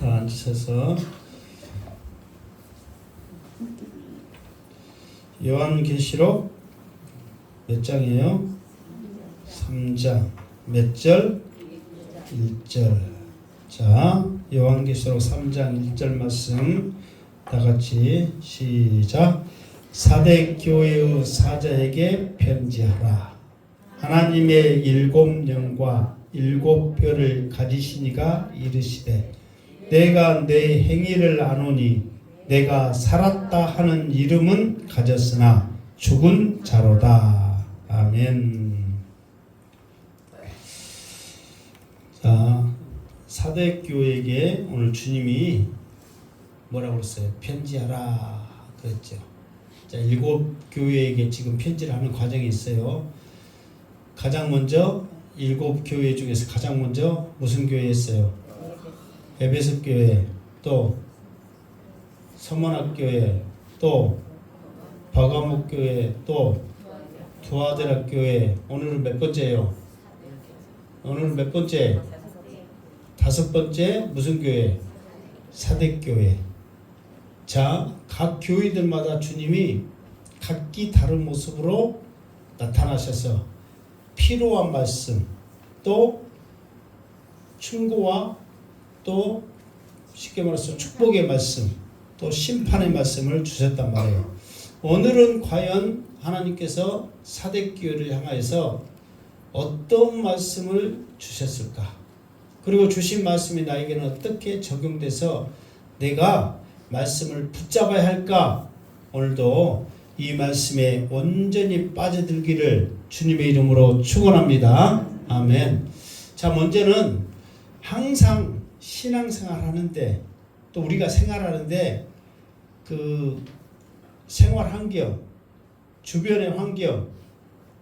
다 앉으셔서 요한계시록 몇 장이에요? 3장 몇 절? 1절. 자, 요한계시록 3장 1절 말씀 다 같이 시작. 사대 교회의 사자에게 편지하라. 하나님의 일곱 영과 일곱 뼈를 가지시니가 이르시되 내가 내 행위를 아노니 내가 살았다 하는 이름은 가졌으나 죽은 자로다. 아멘. 자, 사대교회에게 오늘 주님이 뭐라고 그랬어요? 편지하라 그랬죠. 자, 일곱 교회에게 지금 편지를 하는 과정이 있어요. 가장 먼저 일곱 교회 중에서 가장 먼저 무슨 교회였어요? 에베소 교회, 또 서문학 교회, 또 바가목 교회, 또 두아드라 교회. 오늘은 몇 번째예요? 오늘은 몇 번째? 다섯 번째 무슨 교회? 사대교회. 자, 각 교회들마다 주님이 각기 다른 모습으로 나타나셔서 필요한 말씀, 또 충고와 또 쉽게 말해서 축복의 말씀, 또 심판의 말씀을 주셨단 말이에요. 오늘은 과연 하나님께서 사대교회를 향하여서 어떤 말씀을 주셨을까? 그리고 주신 말씀이 나에게는 어떻게 적용돼서 내가 말씀을 붙잡아야 할까? 오늘도 이 말씀에 온전히 빠져들기를 주님의 이름으로 축원합니다. 아멘. 자, 먼저는 항상 신앙생활 하는데 또 우리가 생활하는데 그 생활 환경, 주변의 환경,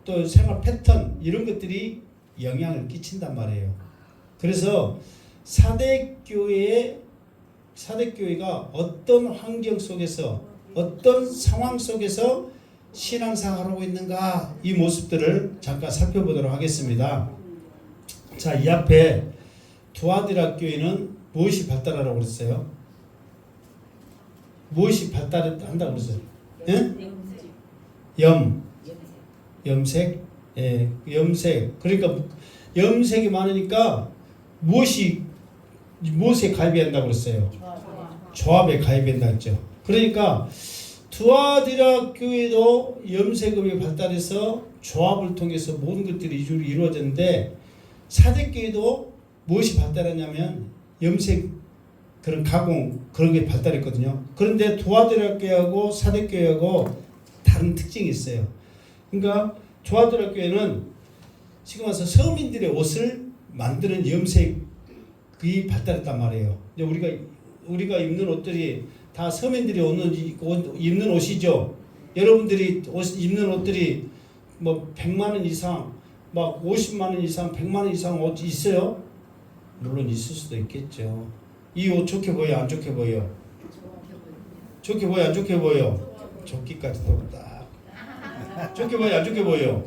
또 생활 패턴 이런 것들이 영향을 끼친단 말이에요. 그래서 사대교회가 어떤 환경 속에서 어떤 상황 속에서 신앙생활하고 있는가, 이 모습들을 잠깐 살펴보도록 하겠습니다. 자, 이 앞에 두아디라 교회는 무엇이 발달하라고 그랬어요? 무엇이 발달한다고 그랬어요? 예? 염색? 예, 염색. 그러니까 염색이 많으니까 무엇에 가입한다고 그랬어요? 조합에 가입한다 했죠. 그러니까 두아디라 교회도 염색업이 발달해서 조합을 통해서 모든 것들이 이루어졌는데 사대교회도 무엇이 발달했냐면 염색 그런 가공 그런 게 발달했거든요. 그런데 두아디라 교회하고 사대교회하고 다른 특징이 있어요. 그러니까 두아디라 교회는 지금 와서 서민들의 옷을 만드는 염색이 발달했단 말이에요. 우리가 입는 옷들이 다 서민들이 입는 옷이죠. 여러분들이 입는 옷들이 뭐 100만 원 이상, 막 50만 원 이상, 100만 원 이상 옷 있어요? 물론 있을 수도 있겠죠. 이 옷 좋게 보여, 안 좋게 보여? 좋게 보여, 안 좋게 보여? 좋기까지도 딱. 좋게 보여, 안 좋게 보여?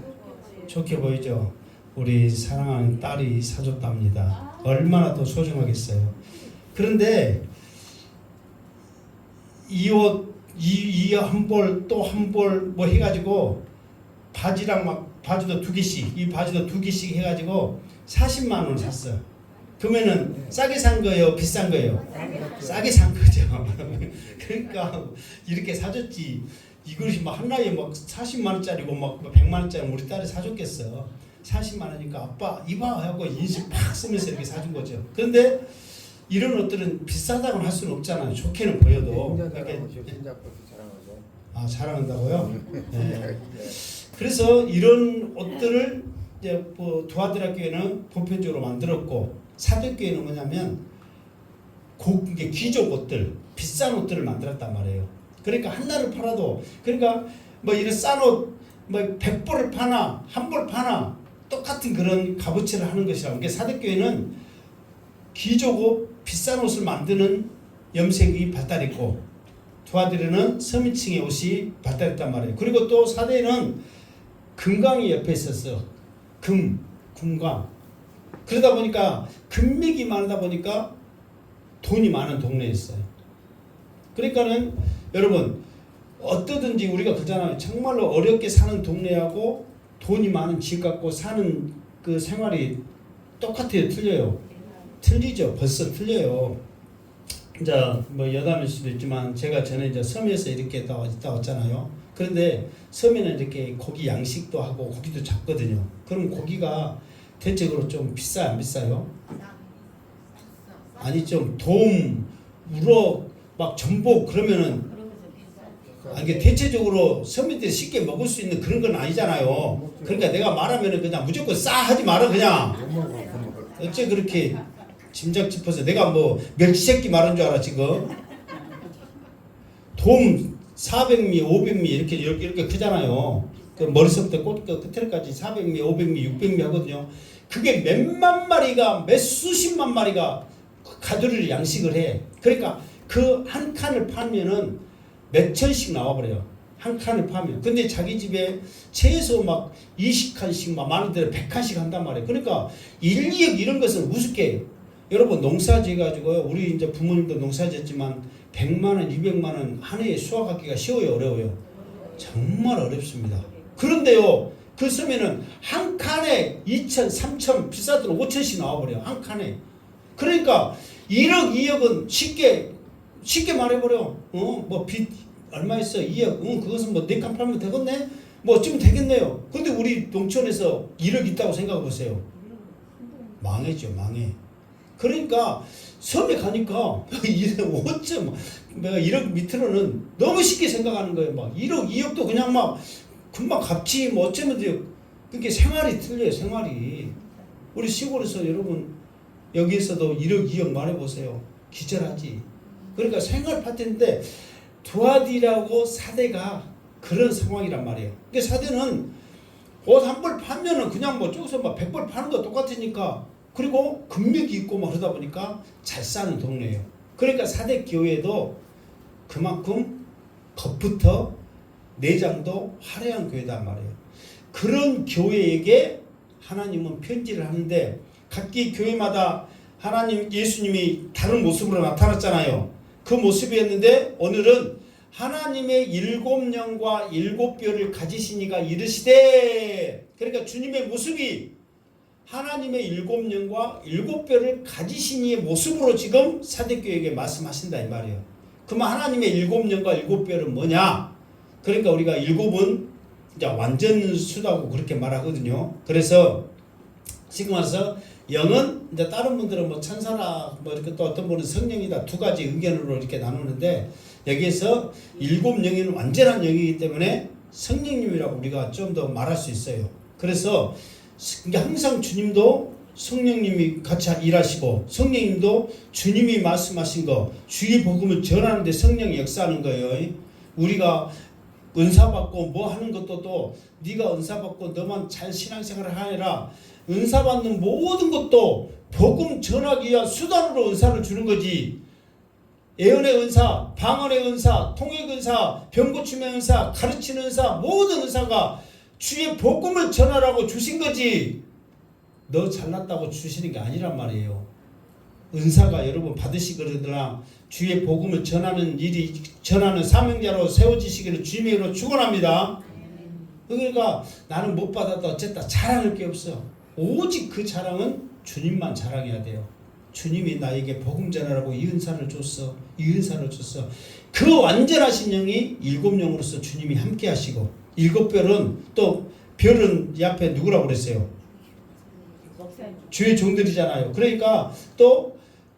좋게 보이죠. 우리 사랑하는 딸이 사줬답니다. 얼마나 더 소중하겠어요. 그런데 이 옷, 이 한 벌, 또 한 벌 뭐 해가지고 바지랑 막 바지도 두 개씩, 이 바지도 두 개씩 해가지고 40만 원 샀어. 그러면은 싸게 산 거예요, 비싼 거예요? 싸게 산 거죠. 그러니까 이렇게 사줬지. 이것이 막 하나에 막 40만 원짜리고 막 100만 원짜리 우리 딸이 사줬겠어. 40만 원이니까 아빠 이봐 하고 인식 팍 쓰면서 이렇게 사준 거죠. 그런데 이런 옷들은 비싸다고는 할 수는 없잖아요. 좋게는 보여도. 아, 자랑한다고요? 네. 그래서 이런 옷들을 이제 뭐 두아디라 교회는 보편적으로 만들었고, 사대교회는 뭐냐면 이게 귀족 옷들, 비싼 옷들을 만들었단 말이에요. 그러니까 하나를 팔아도, 그러니까 뭐 이런 싼 옷, 뭐 100벌을 파나 한 벌 파나 똑같은 그런 값어치를 하는 것이라고. 그러니까 사대교회는 귀족 옷, 비싼 옷을 만드는 염색이 발달했고, 두아디라는 서민층의 옷이 발달했단 말이에요. 그리고 또 사대는 금강이 옆에 있었어. 금강. 그러다 보니까 금맥이 많다 보니까 돈이 많은 동네였어요. 그러니까는 여러분 어떠든지 우리가 그잖아요. 정말로 어렵게 사는 동네하고 돈이 많은 집 갖고 사는 그 생활이 똑같아요? 틀려요? 틀리죠. 벌써 틀려요. 이제 뭐 여담일 수도 있지만 제가 전에 이제 섬에서 이렇게 있다 왔잖아요. 그런데 섬에는 이렇게 고기 양식도 하고 고기도 잡거든요. 그럼 고기가 대체적으로 좀 비싸요? 안 비싸요? 아니 좀 돔, 우럭, 막 전복 그러면은 이게 대체적으로 서민들이 쉽게 먹을 수 있는 그런 건 아니잖아요. 그러니까 내가 말하면은 그냥 무조건 싸 하지 마라 그냥. 어째 그렇게 짐작 짚어서 내가 뭐 멸치새끼 말한 줄 알아 지금. 돔 400미, 500미 이렇게 크잖아요. 그 머리서부터 끝에까지 400미, 500미, 600미 하거든요. 그게 몇만 마리가 몇 수십만 마리가 가두리를 양식을 해. 그러니까 그 한 칸을 파면은 몇 천씩 나와버려요. 한 칸을 파면. 근데 자기 집에 최소 막 20칸씩 막 많은 데는 100칸씩 한단 말이에요. 그러니까 1, 2억 이런 것은 우습게 해요. 여러분 농사 지어가지고요. 우리 이제 부모님도 농사 지었지만 100만 원, 200만 원 한 해에 수확하기가 쉬워요? 어려워요? 정말 어렵습니다. 그런데요. 그 섬에는 한 칸에 2천, 3천, 비싸도록 5천씩 나와버려요. 한 칸에. 그러니까 1억, 2억은 쉽게 말해버려. 뭐 빚 얼마 있어? 2억. 그것은 뭐 4칸 팔면 되겠네? 뭐 어쩌면 되겠네요. 근데 우리 농촌에서 1억 있다고 생각해 보세요. 망해죠, 망해. 그러니까 섬에 가니까 1억 5천, 내가 1억 밑으로는 너무 쉽게 생각하는 거예요. 막 1억, 2억도 그냥 막 금방 갚지 뭐 어쩌면 돼요. 그게 생활이 틀려요, 생활이. 우리 시골에서 여러분 여기에서도 1억, 2억 말해보세요. 기절하지. 그러니까 생활 파트인데 두아디라고 사대가 그런 상황이란 말이에요. 그러니까 사대는 옷 한 벌 팔면은 그냥 뭐 저기서 막 100벌 파는 거 똑같으니까 그리고 금맥이 있고 막 그러다 보니까 잘 사는 동네예요. 그러니까 사대 교회도 그만큼 겉부터 내장도 화려한 교회단 말이에요. 그런 교회에게 하나님은 편지를 하는데 각기 교회마다 하나님 예수님이 다른 모습으로 나타났잖아요. 그 모습이었는데 오늘은 하나님의 7영과 7뼈를 가지신 이가 이르시되, 그러니까 주님의 모습이 하나님의 7영과 7뼈를 가지신 이의 모습으로 지금 사대교회에게 말씀하신다 이 말이에요. 그러면 하나님의 7영과 7뼈는 뭐냐? 그러니까 우리가 7은 이제 완전수다고 그렇게 말하거든요. 그래서 지금 와서 영은 이제 다른 분들은 뭐 천사나 뭐 이렇게 또 어떤 분은 성령이다 두 가지 의견으로 이렇게 나누는데 여기에서 7영은 완전한 영이기 때문에 성령님이라고 우리가 좀 더 말할 수 있어요. 그래서 항상 주님도 성령님이 같이 일하시고 성령님도 주님이 말씀하신 거 주의 복음을 전하는데 성령이 역사하는 거예요. 우리가 은사 받고 뭐 하는 것도 또 네가 은사 받고 너만 잘 신앙생활을 하느라 은사 받는 모든 것도 복음 전하기 위한 수단으로 은사를 주는 거지. 예언의 은사, 방언의 은사, 통역 은사, 병 고침의 은사, 가르치는 은사, 모든 은사가 주의 복음을 전하라고 주신 거지. 너 잘났다고 주시는 게 아니란 말이에요. 은사가 여러분 받으시거나 주의 복음을 전하는 일이 전하는 사명자로 세워지시기를 주님의 이름으로 축원합니다. 그러니까 나는 못 받았다 어쨌다 자랑할 게 없어. 오직 그 자랑은 주님만 자랑해야 돼요. 주님이 나에게 복음 전하라고 이 은사를 줬어. 이 은사를 줬어. 그 완전하신 영이 7영으로서 주님이 함께 하시고 7별은 또 별은 이 앞에 누구라고 그랬어요? 주의 종들이잖아요. 그러니까 또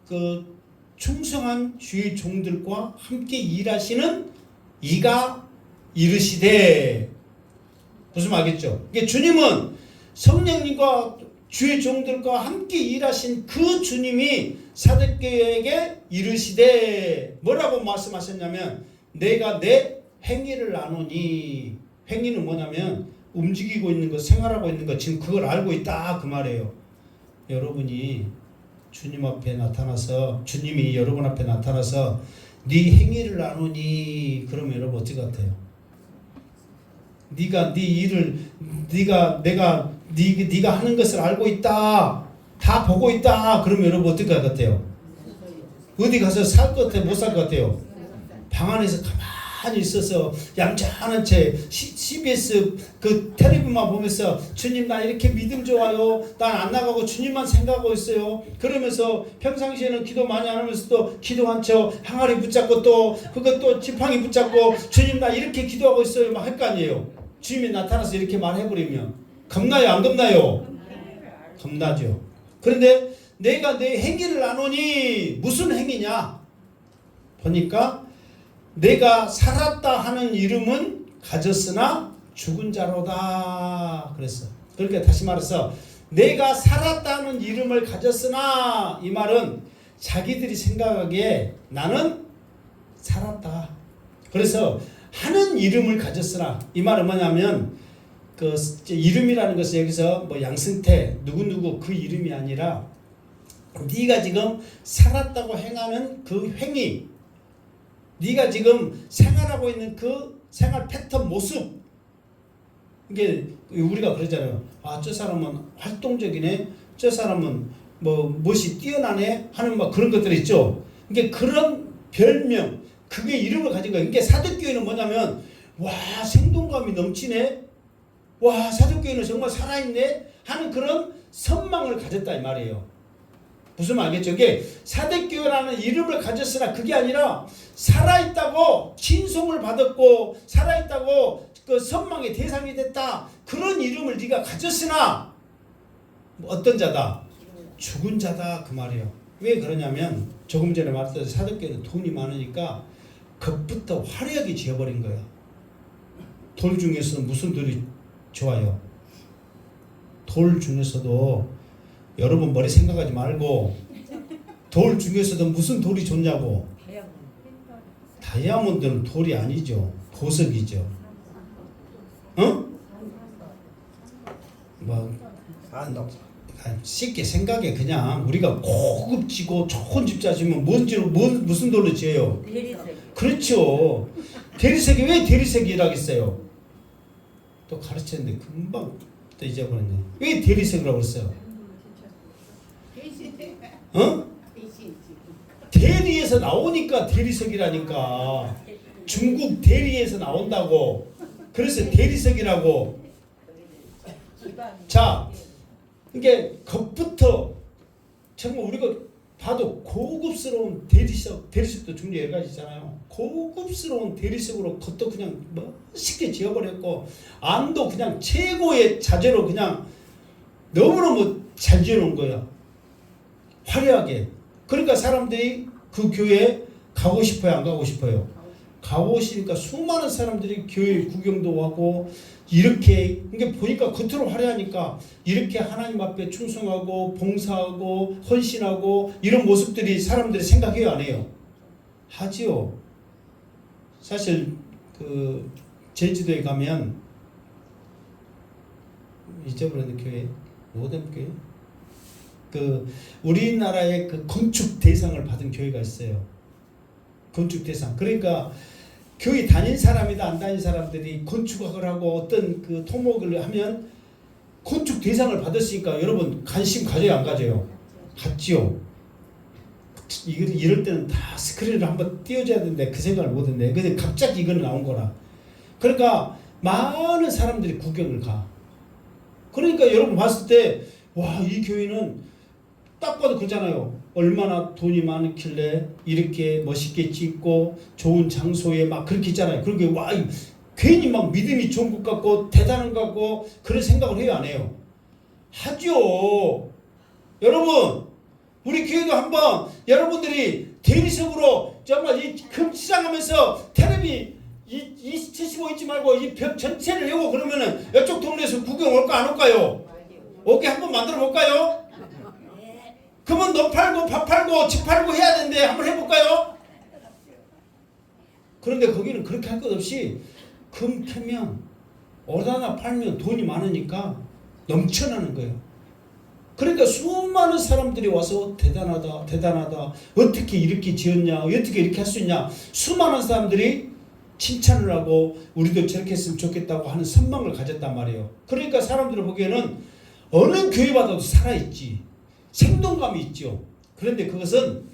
그 충성한 주의 종들과 함께 일하시는 이가 이르시되, 무슨 말이겠죠? 그러니까 주님은 성령님과 주의 종들과 함께 일하신 그 주님이 사도교회에게 이르시되 뭐라고 말씀하셨냐면 내가 내 행위를 나누니, 행위는 뭐냐면 움직이고 있는 것, 생활하고 있는 것, 지금 그걸 알고 있다 그 말이에요. 여러분이 주님 앞에 나타나서, 주님이 여러분 앞에 나타나서 네 행위를 나누니 그러면 여러분 어떻게 같아요? 네가 네 일을 네가 하는 것을 알고 있다, 다 보고 있다 그러면 여러분 어떻게 같아요? 어디 가서 살 것 같아요? 못 살 것 같아요? 방 안에서 가만히 있어서 얌전한 채 CBS 그 텔레비만 보면서 주님 나 이렇게 믿음 좋아요. 난 안 나가고 주님만 생각하고 있어요. 그러면서 평상시에는 기도 많이 안 하면서 또 기도한 척 항아리 붙잡고 또 그것도 지팡이 붙잡고 주님 나 이렇게 기도하고 있어요. 막 할 거 아니에요. 주님이 나타나서 이렇게 말해버리면 겁나요? 안 겁나요? 겁나죠. 그런데 내가 내 행위를 안 오니 무슨 행위냐? 보니까 내가 살았다 하는 이름은 가졌으나 죽은 자로다 그랬어. 그러니까 다시 말해서 내가 살았다는 이름을 가졌으나 이 말은 자기들이 생각하기에 나는 살았다. 그래서 하는 이름을 가졌으나 이 말은 뭐냐면 그 이름이라는 것은 여기서 뭐 양승태 누구누구 그 이름이 아니라 네가 지금 살았다고 행하는 그 행위, 네가 지금 생활하고 있는 그 생활 패턴 모습, 이게 우리가 그러잖아요. 아, 저 사람은 활동적이네, 저 사람은 뭐 멋이 뛰어나네 하는 막 그런 것들 있죠. 이게 그런 별명, 그게 이름을 가진 거예요. 이게 사도교회는 뭐냐면 와 생동감이 넘치네, 와 사도교회는 정말 살아있네 하는 그런 선망을 가졌다 이 말이에요. 무슨 말 알겠죠? 이게 사도교회라는 이름을 가졌으나 그게 아니라 살아있다고 칭송을 받았고 살아있다고 그 선망의 대상이 됐다. 그런 이름을 네가 가졌으나 어떤 자다? 죽은 자다 그 말이에요. 왜 그러냐면 조금 전에 말했듯이 사도교회는 돈이 많으니까 겁부터 화려하게 지어버린 거야. 돌 중에서는 무슨 돌이 좋아요? 돌 중에서도 여러분 머리 생각하지 말고 돌 중에서도 무슨 돌이 좋냐고. 다이아몬드는 돌이 아니죠. 보석이죠. 어? 뭐 쉽게 생각해. 그냥 우리가 고급지고 좋은 집 자시면 무슨 돌로 지어요? 대리색. 그렇죠. 대리색이 왜 대리색이라고 했어요? 또 가르쳤는데 금방 또 잊어버렸네. 왜 대리색이라고 했어요? 어? 대리에서 나오니까 대리석이라니까. 중국 대리에서 나온다고. 그래서 대리석이라고. 자, 이게 겉부터 정말 우리가 봐도 고급스러운 대리석도 종류 여러 가지 있잖아요. 고급스러운 대리석으로 겉도 그냥 멋있게 지어버렸고 안도 그냥 최고의 자재로 그냥 너무너무 잘 지어놓은 거야. 화려하게. 그러니까 사람들이 그 교회에 가고 싶어요? 안 가고 싶어요? 가고 싶으니까 수많은 사람들이 교회 구경도 하고 이렇게 이게 보니까 겉으로 화려하니까 이렇게 하나님 앞에 충성하고 봉사하고 헌신하고 이런 모습들이 사람들이 생각해요? 안 해요? 하지요. 사실 그 제주도에 가면 잊어버렸는 교회 모든 교회 그 우리나라의 그 건축 대상을 받은 교회가 있어요. 건축 대상. 그러니까 교회 다닌 사람이다 안 다닌 사람들이 건축학을 하고 어떤 그 토목을 하면 건축 대상을 받았으니까 여러분 관심 가져요 안 가져요? 갖지요. 이럴 때는 다 스크린을 한번 띄워줘야 되는데 그 생각을 못했네. 근데 갑자기 이거는 나온 거라. 그러니까 많은 사람들이 구경을 가. 그러니까 여러분 봤을 때 와, 이 교회는 딱 봐도 그렇잖아요. 얼마나 돈이 많길래 이렇게 멋있게 짓고 좋은 장소에 막 그렇게 있잖아요. 그렇게 와 괜히 막 믿음이 좋은 것 같고 대단한 것 같고 그런 생각을 해요 안 해요? 하죠. 여러분 우리 교회도 한번 여러분들이 대리석으로 정말 이 금시장하면서 텔레비 75 있지 말고 이 벽 전체를 해고 그러면은 이쪽 동네에서 구경 올까 안 올까요? 오게 한번 만들어 볼까요? 그러면 너 팔고 밥 팔고 집 팔고 해야 되는데 한번 해볼까요? 그런데 거기는 그렇게 할 것 없이 금 캐면 어디나 팔면 돈이 많으니까 넘쳐나는 거예요. 그러니까 수많은 사람들이 와서 대단하다 대단하다 어떻게 이렇게 지었냐 어떻게 이렇게 할 수 있냐 수많은 사람들이 칭찬을 하고 우리도 저렇게 했으면 좋겠다고 하는 선망을 가졌단 말이에요. 그러니까 사람들이 보기에는 어느 교회 받아도 살아있지 생동감이 있죠. 그런데 그것은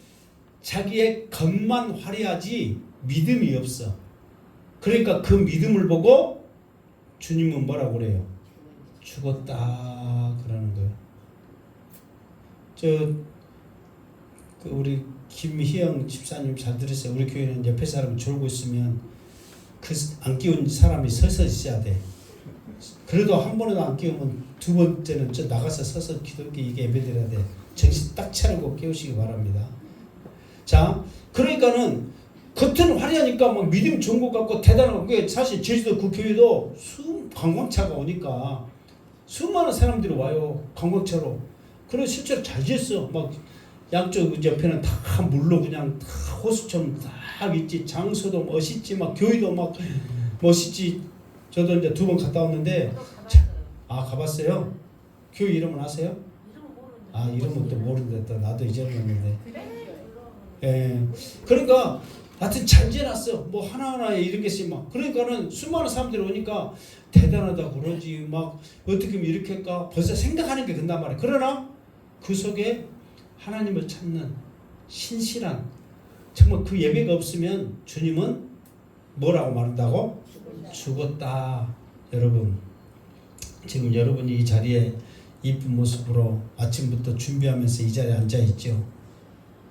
자기의 겉만 화려하지 믿음이 없어. 그러니까 그 믿음을 보고 주님은 뭐라고 그래요? 죽었다 그러는 거예요. 그 우리 김희영 집사님 잘 들으세요. 우리 교회는 옆에 사람이 졸고 있으면 그 안 깨운 사람이 서서 있어야 돼. 그래도 한 번에도 안 깨우면 두 번째는 저 나가서 서서 기도하게 이게 예배드려야 돼. 정신 딱 차리고 깨우시기 바랍니다. 자, 그러니까는 겉은 화려하니까 막 믿음 좋은 것 같고 대단한 게 사실 제주도 그 교회도 관광차가 오니까 수많은 사람들이 와요. 관광차로. 그리고 실제로 잘 지었어. 막 양쪽 옆에는 다 물로 그냥 다 호수처럼 딱 있지. 장소도 멋있지. 막 교회도 막 멋있지. 저도 이제 2번 갔다 왔는데. 가봤어요? 교회 이름은 아세요? 이름은 또 모르는데 또 나도 잊어버렸는데. 예. 그러니까 하여튼 잘 지어놨어. 뭐 하나하나에 이런 게 있으면 그러니까는 수많은 사람들이 오니까 대단하다 그러지. 막 어떻게 하면 이렇게 할까 벌써 생각하는 게 된단 말이야. 그러나 그 속에 하나님을 찾는 신실한 정말 그 예배가 없으면 주님은 뭐라고 말한다고? 죽었다. 여러분 지금 여러분이 이 자리에 이쁜 모습으로 아침부터 준비하면서 이 자리에 앉아있죠.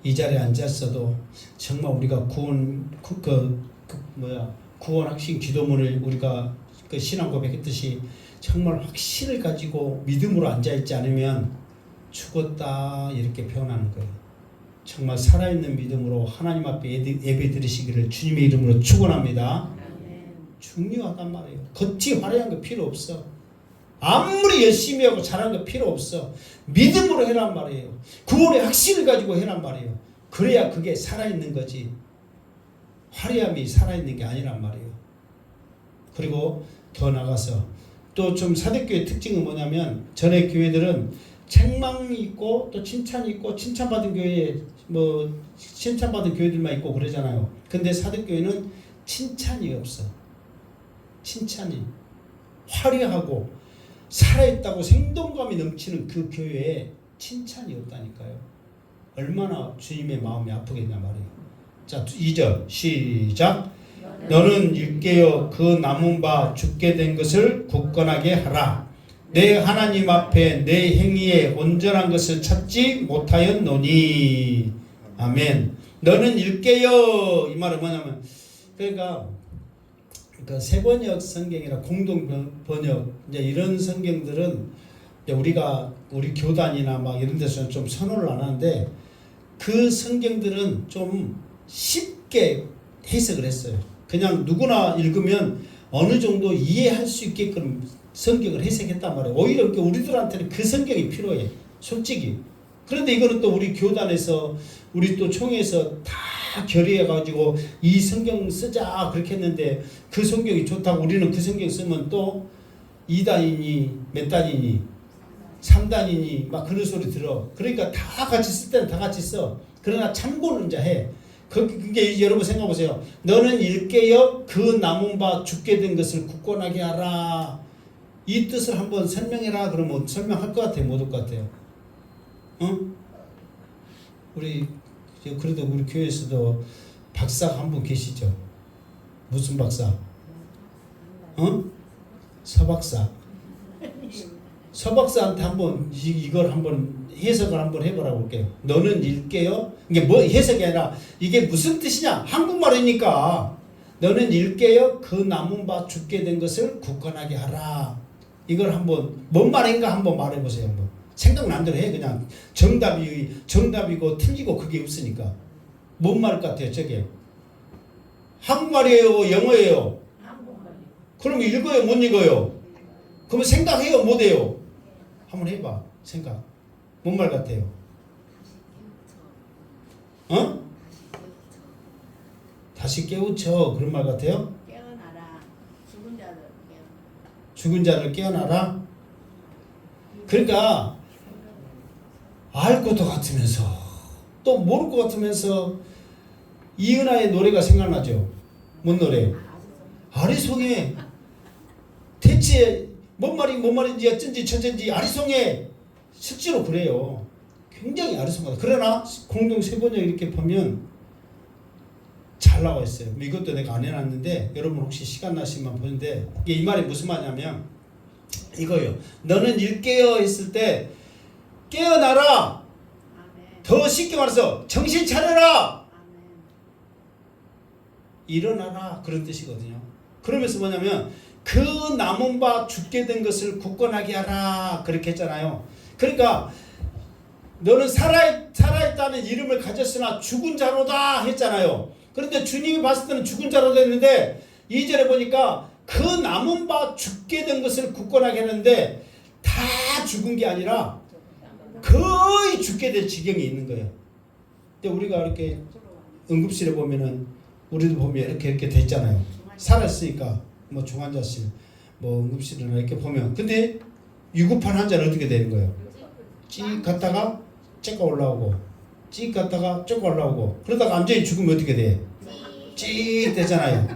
이 자리에 앉았어도 정말 우리가 구원 확신 기도문을 우리가 그 신앙 고백했듯이 정말 확신을 가지고 믿음으로 앉아있지 않으면 죽었다 이렇게 표현하는 거예요. 정말 살아있는 믿음으로 하나님 앞에 예배 드리시기를 주님의 이름으로 축원합니다. 중요하단 말이에요. 겉이 화려한 거 필요 없어. 아무리 열심히 하고 잘한 거 필요 없어. 믿음으로 해란 말이에요. 구원의 확신을 가지고 해란 말이에요. 그래야 그게 살아있는 거지. 화려함이 살아있는 게 아니란 말이에요. 그리고 더 나가서 또 좀 사대교회 특징은 뭐냐면 전에 교회들은 책망이 있고 또 칭찬이 있고 칭찬받은 교회 뭐 칭찬받은 교회들만 있고 그러잖아요. 근데 사대교회는 칭찬이 없어. 칭찬이 화려하고 살아있다고 생동감이 넘치는 그 교회에 칭찬이 없다니까요. 얼마나 주님의 마음이 아프겠냐 말이에요. 자, 2절 시작. 너는 일깨어 그 남은 바 죽게 된 것을 굳건하게 하라. 내 하나님 앞에 내 행위에 온전한 것을 찾지 못하였노니. 아멘. 너는 일깨어 이 말은 뭐냐면 그러니까 그 세번역 성경이나 공동 번역 이제 이런 성경들은 이제 우리 교단이나 막 이런 데서는 좀 선호를 안 하는데 그 성경들은 좀 쉽게 해석을 했어요. 그냥 누구나 읽으면 어느 정도 이해할 수 있게끔 성경을 해석했단 말이에요. 오히려 우리들한테는 그 성경이 필요해. 솔직히. 그런데 이거는 또 우리 교단에서 우리 또 총회에서 다 결의해가지고 이 성경 쓰자 그렇게 했는데 그 성경이 좋다고 우리는 그 성경 쓰면 또 2단이니 몇 단이니 3단이니 막 그런 소리 들어. 그러니까 다 같이 쓸 때는 다 같이 써. 그러나 참고는 이제 해. 그게 여러분 생각해보세요. 너는 일깨어 그 남은 바 죽게 된 것을 굳건하게 하라. 이 뜻을 한번 설명해라. 그러면 설명할 것 같아요? 못 할 것 같아요? 응? 그래도 우리 교회에서도 박사가 한 분 계시죠? 무슨 박사? 서박사. 서박사한테 한번 이걸 한번 해석을 한번 해보라고 할게요. 너는 일깨어? 이게 뭐 해석이 아니라 이게 무슨 뜻이냐? 한국말이니까 너는 일깨어 그 남은 바 죽게 된 것을 굳건하게 하라. 이걸 한번 뭔 말인가 한번 말해보세요. 한번. 생각난 대로 해. 그냥 정답이고 틀리고 그게 없으니까. 뭔 말 같아요 저게? 한국말이에요? 영어예요? 한국말이에요. 그럼 읽어요? 못 읽어요? 그러면 생각해요? 못해요? 한번 해봐. 생각. 뭔 말 같아요? 다시 깨우쳐. 그런 말 같아요? 깨어나라. 죽은 자를 깨어나라. 그러니까 알 것도 같으면서 또 모를 것 같으면서 이은하의 노래가 생각나죠? 뭔 노래? 아리송해. 대체 뭔 말인지 어쩐지 저쩐지 아리송해. 실제로 그래요. 굉장히 아리송하다. 그러나 공동 세번역 이렇게 보면 잘 나와 있어요. 이것도 내가 안 해놨는데 여러분 혹시 시간 나시면 보는데 이게 이 말이 무슨 말이냐면 이거요. 너는 일깨어 있을 때 깨어나라. 더 쉽게 말해서 정신 차려라. 일어나라. 그런 뜻이거든요. 그러면서 뭐냐면 그 남은 바 죽게 된 것을 굳건하게 하라. 그렇게 했잖아요. 그러니까 너는 살아있다는 이름을 가졌으나 죽은 자로다 했잖아요. 그런데 주님이 봤을 때는 죽은 자로다 했는데 2절에 보니까 그 남은 바 죽게 된 것을 굳건하게 했는데 다 죽은 게 아니라 거의 죽게 될 지경이 있는 거예요. 근데 우리가 이렇게 응급실에 보면은 우리도 보면 이렇게 됐잖아요. 살았으니까 뭐 중환자실, 뭐 응급실이나 이렇게 보면 근데 위급한 환자는 어떻게 되는 거예요? 찍 갔다가 째가 올라오고 찍 갔다가 째가 올라오고 그러다가 완전히 죽으면 어떻게 돼? 찍 되잖아요.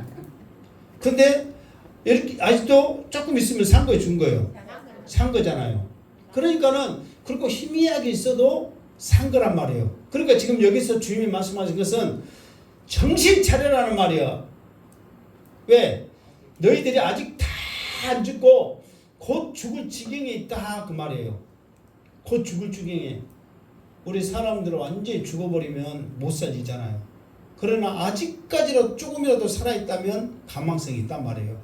근데 이렇게 아직도 조금 있으면 산 거에 죽은 거예요. 산 거잖아요. 그러니까는 그렇고 희미하게 있어도 산 거란 말이에요. 그러니까 지금 여기서 주님이 말씀하신 것은 정신 차려라는 말이야. 왜? 너희들이 아직 다 안 죽고 곧 죽을 지경에 있다 그 말이에요. 곧 죽을 지경에. 우리 사람들은 완전히 죽어버리면 못 살리잖아요. 그러나 아직까지라도 조금이라도 살아있다면 가망성이 있단 말이에요.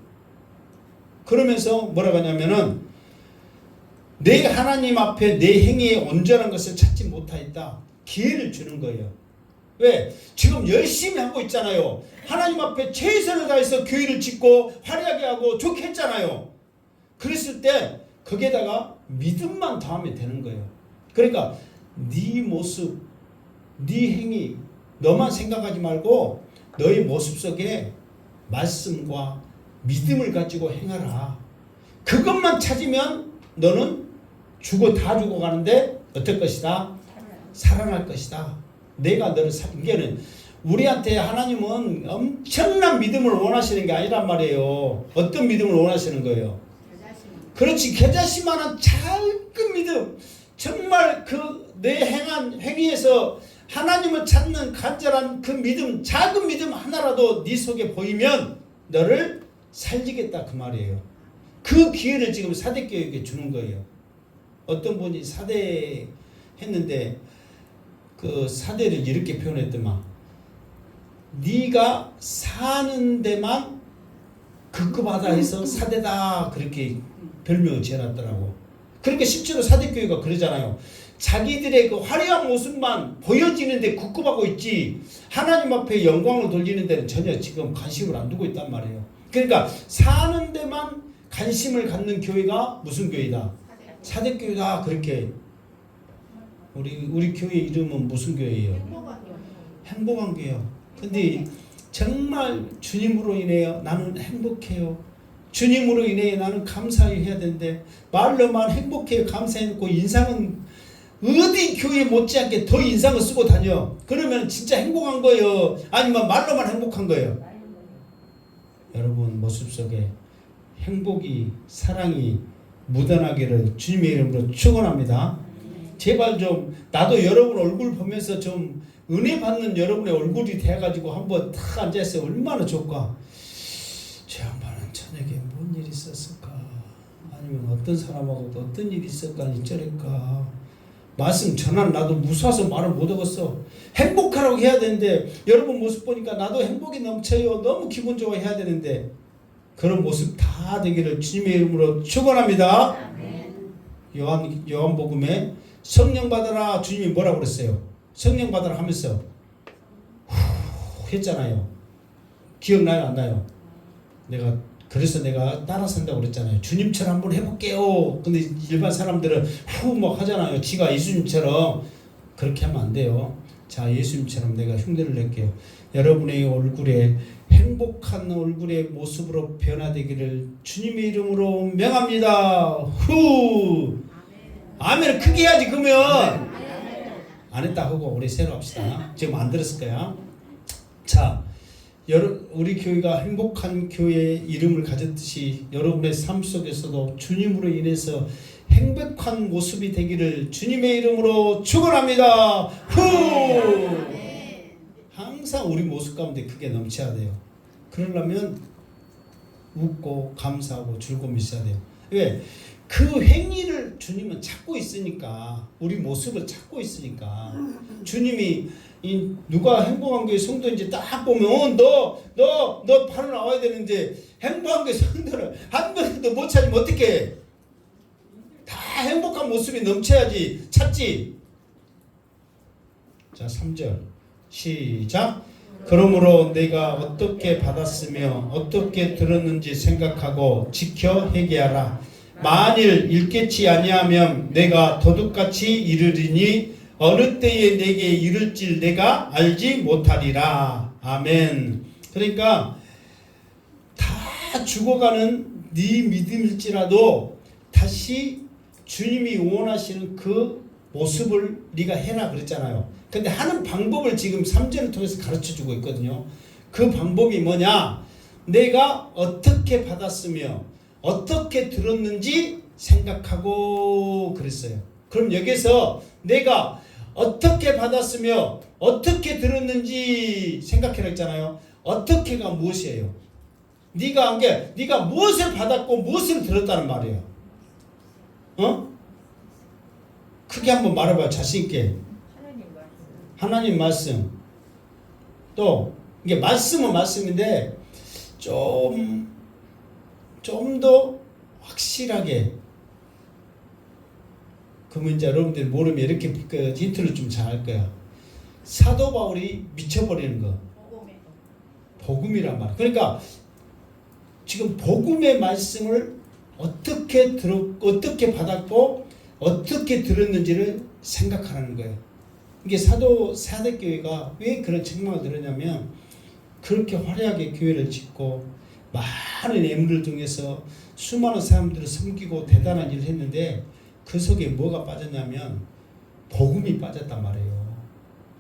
그러면서 뭐라고 하냐면은 내 하나님 앞에 내 행위에 온전한 것을 찾지 못하였다. 기회를 주는 거예요. 왜? 지금 열심히 하고 있잖아요. 하나님 앞에 최선을 다해서 교회를 짓고 화려하게 하고 좋게 했잖아요. 그랬을 때 거기에다가 믿음만 더하면 되는 거예요. 그러니까 네 모습, 네 행위 너만 생각하지 말고 너의 모습 속에 말씀과 믿음을 가지고 행하라. 그것만 찾으면 너는 다 죽어가는데 어떨 것이다? 살아날 것이다. 내가 너를 이게는 우리한테 하나님은 엄청난 믿음을 원하시는 게 아니란 말이에요. 어떤 믿음을 원하시는 거예요? 그렇지. 겨자씨만한 작은 믿음. 정말 그 내 행한 행위에서 하나님을 찾는 간절한 그 믿음, 작은 믿음 하나라도 네 속에 보이면 너를 살리겠다 그 말이에요. 그 기회를 지금 사대교육에 주는 거예요. 어떤 분이 사대 했는데 그 사대를 이렇게 표현했더만 네가 사는 데만 급급하다 해서 사대다 그렇게 별명을 지어놨더라고. 그러니까 실제로 사대교회가 그러잖아요. 자기들의 그 화려한 모습만 보여지는데 급급하고 있지 하나님 앞에 영광을 돌리는 데는 전혀 지금 관심을 안 두고 있단 말이에요. 그러니까 사는 데만 관심을 갖는 교회가 무슨 교회다? 사대교회다. 그렇게 우리 교회 이름은 무슨 교회예요? 행복한 교회요. 근데 정말 주님으로 인해 나는 행복해요. 주님으로 인해 나는 감사해야 되는데 말로만 행복해요 감사해놓고 인상은 어디 교회 못지않게 더 인상을 쓰고 다녀. 그러면 진짜 행복한 거예요? 아니면 말로만 행복한 거예요? 여러분 모습 속에 행복이 사랑이 묻어나기를 주님의 이름으로 축원합니다. 제발 좀 나도 여러분 얼굴 보면서 좀 은혜 받는 여러분의 얼굴이 돼가지고 한번 탁 앉아있어요. 얼마나 좋을까. 저 양반은 저녁에 뭔 일이 있었을까. 아니면 어떤 사람하고 또 어떤 일이 있었을까. 이쩌랄까. 말씀 전한 나도 무서워서 말을 못하겠어. 행복하라고 해야 되는데 여러분 모습 보니까 나도 행복이 넘쳐요. 너무 기분 좋아 해야 되는데 그런 모습 다 되기를 주님의 이름으로 축원합니다. 요한복음에 성령 받아라 주님이 뭐라고 그랬어요? 성령 받아라 하면서 후 했잖아요. 기억나요 안 나요? 그래서 내가 따라 산다고 그랬잖아요. 주님처럼 한번 해볼게요. 근데 일반 사람들은 후 막 하잖아요. 지가 예수님처럼. 그렇게 하면 안 돼요. 자, 예수님처럼 내가 흉내를 낼게요. 여러분의 얼굴에 행복한 얼굴의 모습으로 변화되기를 주님의 이름으로 명합니다. 후. 아멘. 크게 해야지 그러면. 안 했다 하고 우리 새로 합시다. 지금 안 들었을 거야. 자, 우리 교회가 행복한 교회의 이름을 가졌듯이 여러분의 삶 속에서도 주님으로 인해서 행복한 모습이 되기를 주님의 이름으로 축원합니다. 후. 항상 우리 모습 가운데 그게 넘쳐야 돼요. 그러려면 웃고 감사하고 즐거움이 있어야 돼요. 왜? 그 행위를 주님은 찾고 있으니까, 우리 모습을 찾고 있으니까. 주님이 누가 행복한 교회 성도 이제 딱 보면 너 바로 나와야 되는데, 행복한 교회 성도를 한 명도 못 찾으면 어떡해? 다 행복한 모습이 넘쳐야지 찾지. 자, 3절 시작. 그러므로 내가 어떻게 받았으며 어떻게 들었는지 생각하고 지켜 회개하라. 만일 일깨치 아니하면 내가 도둑같이 이르리니 어느 때에 내게 이를지 내가 알지 못하리라. 아멘. 그러니까 다 죽어가는 네 믿음일지라도 다시 주님이 원하시는 그 모습을 네가 해라 그랬잖아요. 근데 하는 방법을 지금 3절을 통해서 가르쳐주고 있거든요. 그 방법이 뭐냐? 내가 어떻게 받았으며 어떻게 들었는지 생각하고 그랬어요. 그럼 여기서 내가 어떻게 받았으며 어떻게 들었는지 생각해라 했잖아요. 어떻게가 무엇이에요? 네가 한 게 네가 무엇을 받았고 무엇을 들었다는 말이에요. 크게 한번 말해봐. 자신 있게. 하나님 말씀. 또 이게 말씀은 말씀인데 좀 더 확실하게. 그러면 이제 여러분들 모르면 이렇게 그 힌트를 좀 잘 할 거야. 사도 바울이 미쳐버리는 거. 복음이란 말. 그러니까 지금 복음의 말씀을 어떻게 받았고 어떻게 들었는지를 생각하라는 거예요. 이게 사대교회가 왜 그런 책망을 들었냐면, 그렇게 화려하게 교회를 짓고 많은 예물을 통해서 수많은 사람들을 섬기고 대단한 일을 했는데 그 속에 뭐가 빠졌냐면 복음이 빠졌단 말이에요.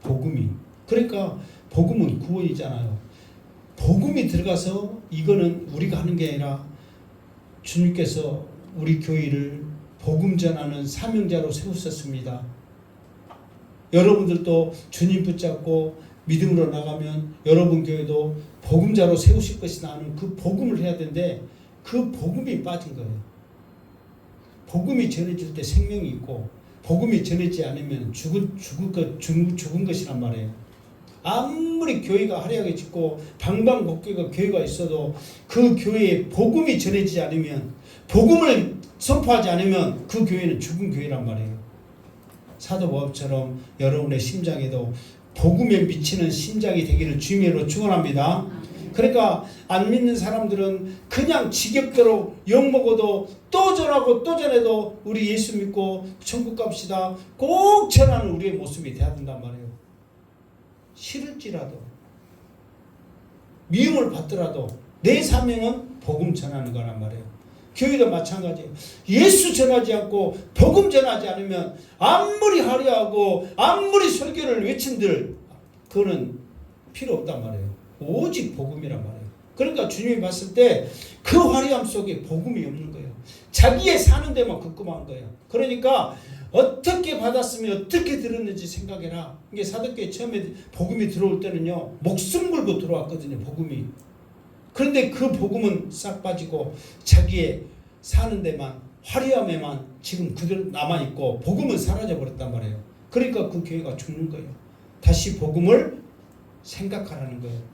복음이. 그러니까 복음은 구원이잖아요. 복음이 들어가서 이거는 우리가 하는 게 아니라 주님께서 우리 교회를 복음 전하는 사명자로 세우셨습니다. 여러분들도 주님 붙잡고 믿음으로 나가면 여러분 교회도 복음자로 세우실 것이다 하는 그 복음을 해야 되는데 그 복음이 빠진 거예요. 복음이 전해질 때 생명이 있고 복음이 전해지지 않으면 죽은 것이란 말이에요. 아무리 교회가 화려하게 짓고 방방곡곡가 교회가 있어도 그 교회에 복음이 전해지지 않으면, 복음을 선포하지 않으면 그 교회는 죽은 교회란 말이에요. 사도 바울처럼 여러분의 심장에도 복음에 미치는 심장이 되기를 주님으로 축원합니다. 그러니까 안 믿는 사람들은 그냥 지겹도록 욕먹어도 또 전하고 또 전해도 우리 예수 믿고 천국 갑시다 꼭 전하는 우리의 모습이 돼야 된단 말이에요. 싫을지라도 미움을 받더라도 내 사명은 복음 전하는 거란 말이에요. 교회도 마찬가지예요. 예수 전하지 않고 복음 전하지 않으면 아무리 화려하고 아무리 설교를 외친들 그거는 필요 없단 말이에요. 오직 복음이란 말이에요. 그러니까 주님이 봤을 때 그 화려함 속에 복음이 없는 거예요. 자기의 사는 데만 급급한 거예요. 그러니까 어떻게 받았으면 어떻게 들었는지 생각해라. 이게 사도교회 처음에 복음이 들어올 때는요, 목숨 걸고 들어왔거든요. 복음이. 그런데 그 복음은 싹 빠지고 자기의 사는 데만, 화려함에만 지금 그대로 남아있고 복음은 사라져버렸단 말이에요. 그러니까 그 교회가 죽는 거예요. 다시 복음을 생각하라는 거예요.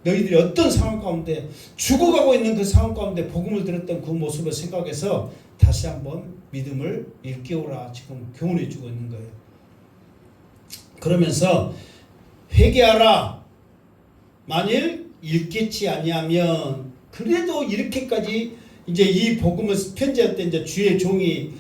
너희들이 어떤 상황 가운데 죽어가고 있는 그 상황 가운데 복음을 들었던 그 모습을 생각해서 다시 한번 믿음을 일깨우라 지금 교훈해 주고 있는 거예요. 그러면서 회개하라. 만일 읽겠지 아니하면, 그래도 이렇게까지 이제 이 복음을 편지할 때 이제 주의 종이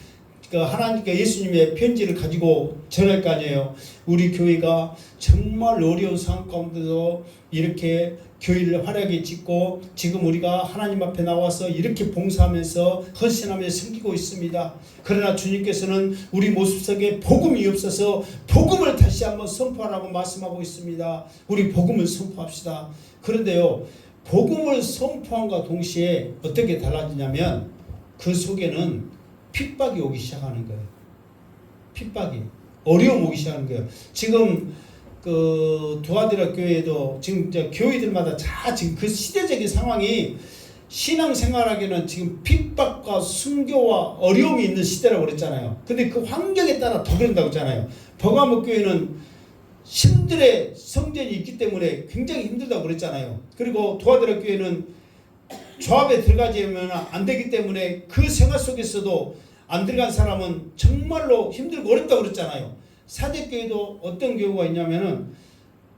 하나님께 예수님의 편지를 가지고 전할 거 아니에요. 우리 교회가 정말 어려운 상황 가운데도 이렇게 교회를 화려하게 짓고 지금 우리가 하나님 앞에 나와서 이렇게 봉사하면서 헌신하며 섬기고 있습니다. 그러나 주님께서는 우리 모습 속에 복음이 없어서 복음을 다시 한번 선포하라고 말씀하고 있습니다. 우리 복음을 선포합시다. 그런데요, 복음을 선포함과 동시에 어떻게 달라지냐면 그 속에는 핍박이 오기 시작하는 거예요. 핍박이, 어려움 오기 시작하는 거예요. 지금 그 두아디라 교회도 지금 교회들마다 다 지금 그 시대적인 상황이 신앙생활하기는 지금 핍박과 순교와 어려움이 있는 시대라고 그랬잖아요. 근데 그 환경에 따라 더 그런다고 했잖아요. 버가모 교회는 신들의 성전이 있기 때문에 굉장히 힘들다고 그랬잖아요. 그리고 두아디라 교회는 조합에 들어가지면 안 되기 때문에 그 생활 속에서도 안 들어간 사람은 정말로 힘들고 어렵다고 그랬잖아요. 사대교회도 어떤 경우가 있냐면은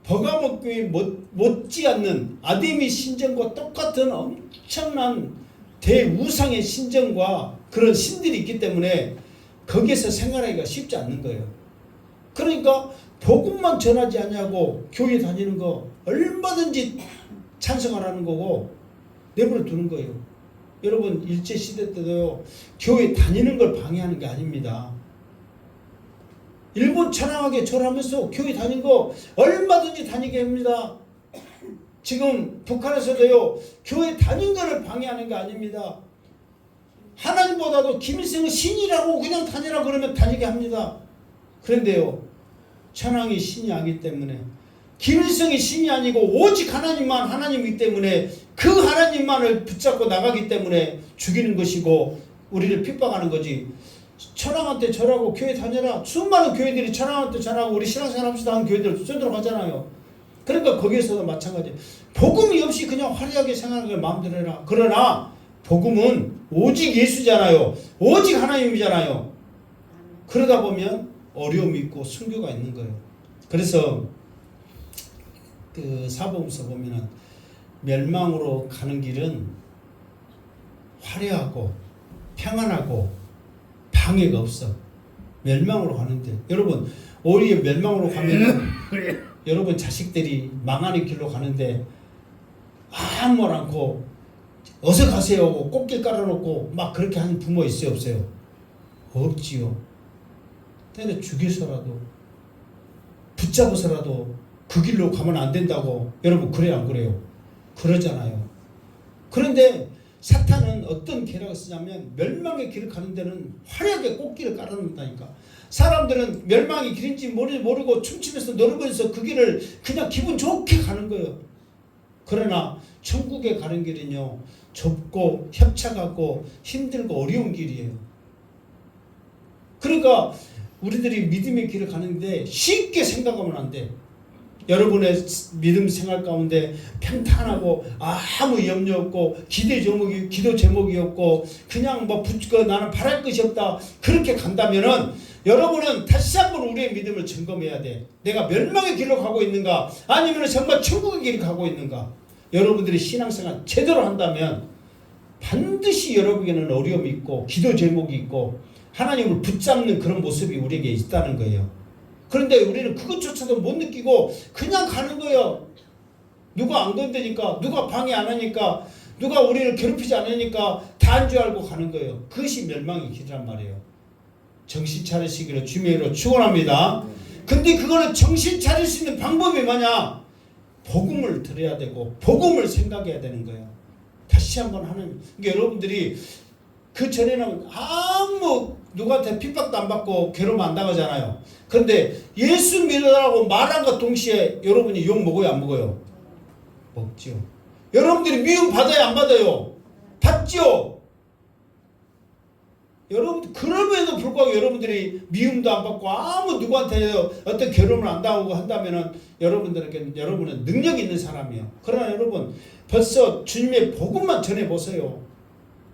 버가모 교회 못지않는 아데미 신전과 똑같은 엄청난 대우상의 신전과 그런 신들이 있기 때문에 거기에서 생활하기가 쉽지 않는 거예요. 그러니까 복음만 전하지 않냐고 교회 다니는 거 얼마든지 찬성하라는 거고 내버려 두는 거예요. 여러분 일제시대 때도요, 교회 다니는 걸 방해하는 게 아닙니다. 일본 찬양하게 절하면서 교회 다니는 거 얼마든지 다니게 합니다. 지금 북한에서도요, 교회 다니는 거를 방해하는 게 아닙니다. 하나님보다도 김일성은 신이라고 그냥 다니라 그러면 다니게 합니다. 그런데요, 찬양이 신이 아니기 때문에, 김일성이 신이 아니고 오직 하나님만 하나님이기 때문에 그 하나님만을 붙잡고 나가기 때문에 죽이는 것이고 우리를 핍박하는 거지. 천황한테 절하고 교회 다녀라. 수많은 교회들이 천황한테 절하고 우리 신앙생활 합시다 하는 교회들 쏘들어가잖아요. 그러니까 거기에서도 마찬가지. 복음이 없이 그냥 화려하게 생각하는 걸 마음대로 해라. 그러나 복음은 오직 예수잖아요. 오직 하나님이잖아요. 그러다 보면 어려움이 있고 순교가 있는 거예요. 그래서 그 사복음서 보면은 멸망으로 가는 길은 화려하고 평안하고 방해가 없어. 멸망으로 가는데 여러분 오히려 멸망으로 가면 여러분 자식들이 망하는 길로 가는데 아무 말 않고 어서 가세요 하고 꽃길 깔아놓고 막 그렇게 하는 부모 있어요 없어요? 없지요. 때려 죽여서라도 붙잡아서라도 그 길로 가면 안 된다고 여러분 그래요 안 그래요? 그러잖아요. 그런데 사탄은 어떤 계략을 쓰냐면 멸망의 길을 가는 데는 화려하게 꽃길을 깔아놓는다니까. 사람들은 멸망의 길인지 모르고 춤추면서 노르면서 그 길을 그냥 기분 좋게 가는 거예요. 그러나 천국에 가는 길은요 좁고 협착하고 힘들고 어려운 길이에요. 그러니까 우리들이 믿음의 길을 가는데 쉽게 생각하면 안 돼. 여러분의 믿음 생활 가운데 평탄하고 아무 염려 없고 기도 제목이 없고 그냥 뭐 나는 바랄 것이 없다 그렇게 간다면은 여러분은 다시 한번 우리의 믿음을 점검해야 돼. 내가 멸망의 길로 가고 있는가 아니면 정말 천국의 길을 가고 있는가. 여러분들이 신앙생활 제대로 한다면 반드시 여러분에게는 어려움이 있고 기도 제목이 있고 하나님을 붙잡는 그런 모습이 우리에게 있다는 거예요. 그런데 우리는 그것조차도 못 느끼고 그냥 가는 거예요. 누가 안 건드니까, 누가 방해 안 하니까, 누가 우리를 괴롭히지 않으니까 다 한 줄 알고 가는 거예요. 그것이 멸망의 길이란 말이에요. 정신 차리시기를 주님으로 축원합니다. 근데 그거는 정신 차릴 수 있는 방법이 뭐냐? 복음을 들어야 되고 복음을 생각해야 되는 거예요. 다시 한번 하는. 그러니까 여러분들이 그 전에는 아무 누구한테 핍박도 안 받고 괴로움 안 당하잖아요. 그런데 예수 믿으라고 말한과 동시에 여러분이 욕 먹어요 안 먹어요? 먹죠. 여러분들이 미움 받아요 안 받아요? 받죠. 여러분 그럼에도 불구하고 여러분들이 미움도 안 받고 아무 누구한테 어떤 괴로움을 안 당하고 한다면은 여러분은 능력 있는 사람이에요. 그러나 여러분 벌써 주님의 복음만 전해 보세요.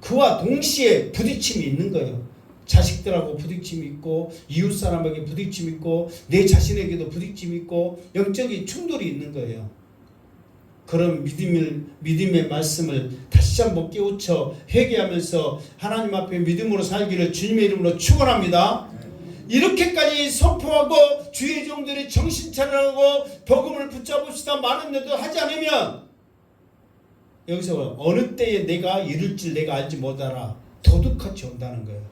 그와 동시에 부딪힘이 있는 거예요. 자식들하고 부딪힘이 있고 이웃 사람에게 부딪힘이 있고 내 자신에게도 부딪힘이 있고 영적인 충돌이 있는 거예요. 그런 믿음의 말씀을 다시 한번 깨우쳐 회개하면서 하나님 앞에 믿음으로 살기를 주님의 이름으로 축원합니다. 이렇게까지 선포하고 주의 종들이 정신 차리라고 복음을 붙잡읍시다 말했는데도 하지 않으면 여기서 어느 때에 내가 이룰지 내가 알지 못하라 도둑같이 온다는 거예요.